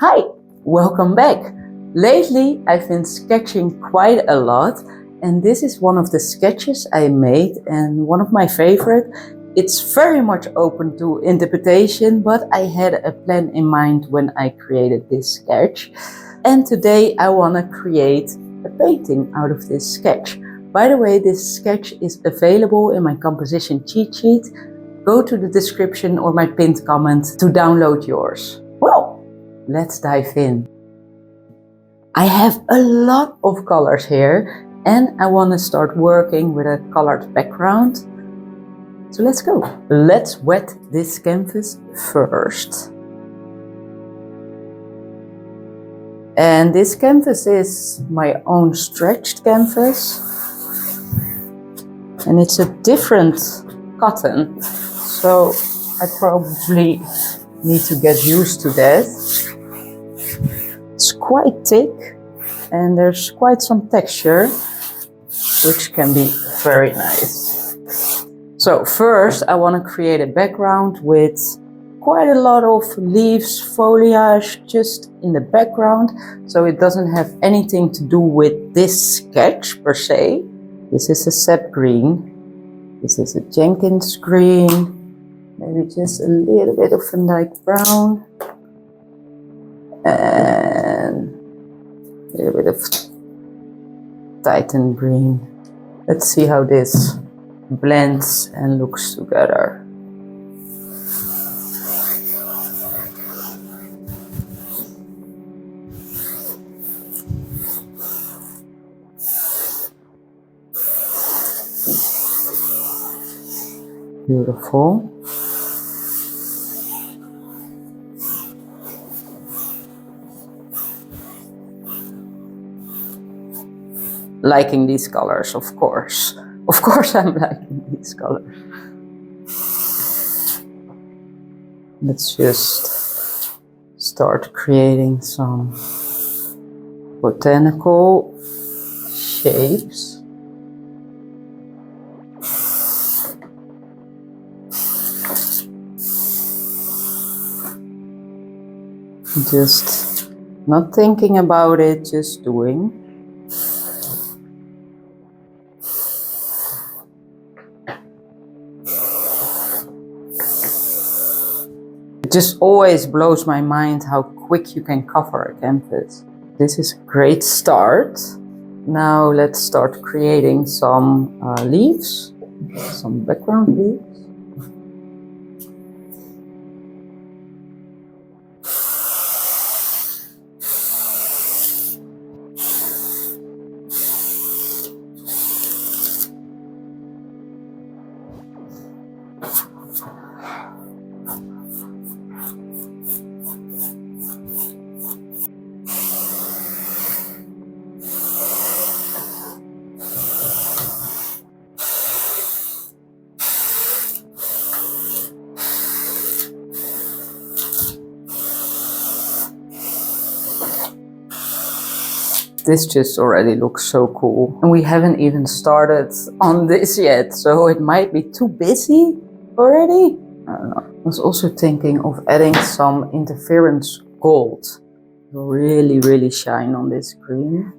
Hi, welcome back. Lately I've been sketching quite a lot, and this is one of the sketches I made and one of my favorite. It's very much open to interpretation, but I had a plan in mind when I created this sketch. And today I want to create a painting out of this sketch. By the way, this sketch is available in my composition cheat sheet. Go to the description or my pinned comment to download yours. Well, let's dive in. I have a lot of colors here and I want to start working with a colored background. So let's go. Let's wet this canvas first. And this canvas is my own stretched canvas. And it's a different cotton. So I probably need to get used to that. It's quite thick and there's quite some texture, which can be very nice. So first I want to create a background with quite a lot of leaves, foliage just in the background. So it doesn't have anything to do with this sketch per se. This is a sap green. This is a Jenkins green. Maybe just a little bit of a Dyke brown. And a little bit of Titan green. Let's see how this blends and looks together. Beautiful. Liking these colors, of course. Of course I'm liking these colors. Let's just start creating some botanical shapes. Just not thinking about it, just doing. It just always blows my mind how quick you can cover a canvas. This is a great start. Now let's start creating some leaves, some background leaves. This just already looks so cool. And we haven't even started on this yet, so it might be too busy already. I don't know. I was also thinking of adding some interference gold. Really, really shine on this green.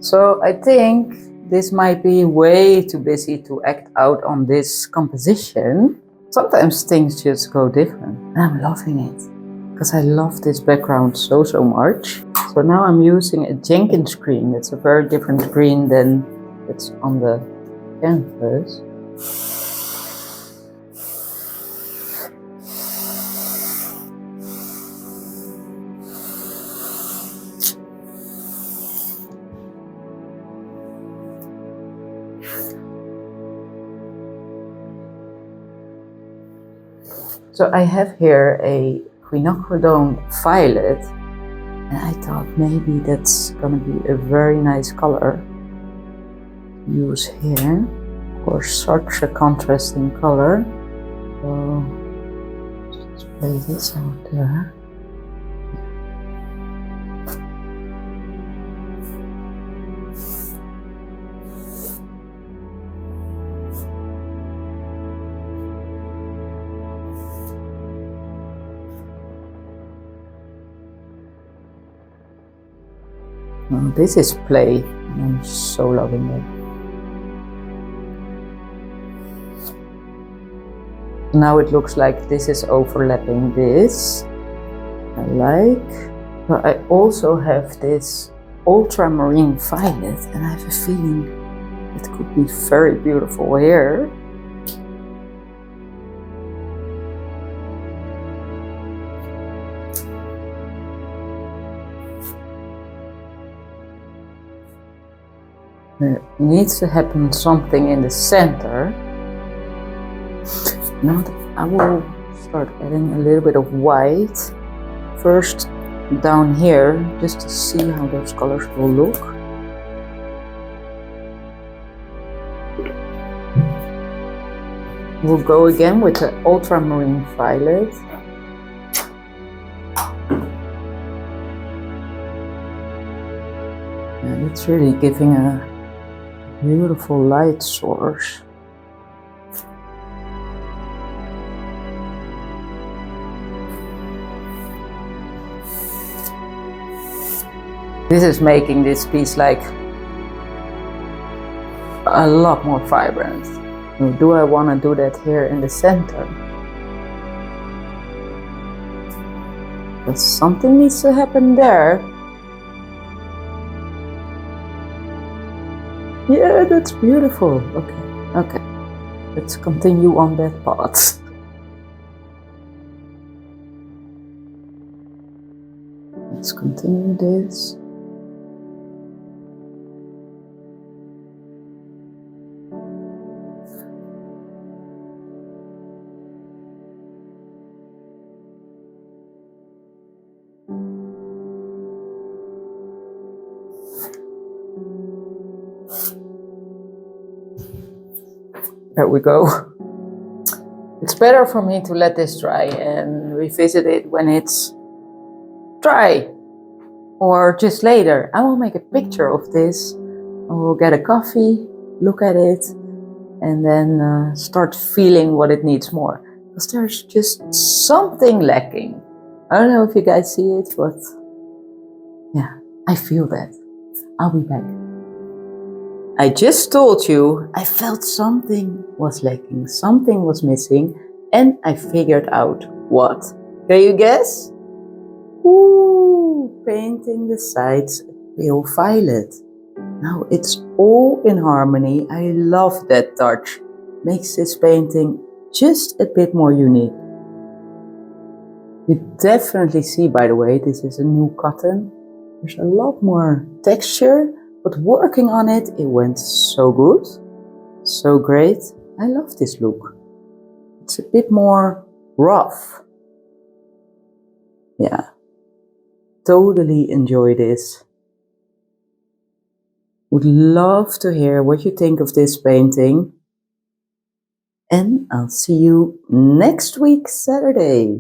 So I think this might be way too busy to act out on this composition. Sometimes things just go different. And I'm loving it because I love this background so much. So now I'm using a Jenkins green. It's a very different green than it's on the canvas. So I have here a quinacridone violet, and I thought maybe that's gonna be a very nice color to use here. Of course, such a contrasting color. So lay this out there. Now this is play. I'm so loving it. Now it looks like this is overlapping this. I like. But I also have this ultramarine violet, and I have a feeling it could be very beautiful here. There needs to happen something in the center. Now I will start adding a little bit of white. First down here, just to see how those colors will look. We'll go again with the ultramarine violet. And it's really giving a beautiful light source. This is making this piece like a lot more vibrant. Do I want to do that here in the center? But something needs to happen there. Yeah, that's beautiful. Okay. Let's continue on that path. Let's continue this. There we go. It's better for me to let this dry and revisit it when it's dry, or just later. I will make a picture of this. I will get a coffee, look at it, and then start feeling what it needs more. Because there's just something lacking. I don't know if you guys see it, but yeah, I feel that. I'll be back. I just told you I felt something was lacking, something was missing, and I figured out what. Can you guess? Ooh, painting the sides pale violet. Now it's all in harmony. I love that touch. Makes this painting just a bit more unique. You definitely see, by the way, this is a new cotton. There's a lot more texture. But working on it, it went so good, so great. I love this look. It's a bit more rough. Yeah, totally enjoy this. Would love to hear what you think of this painting. And I'll see you next week, Saturday.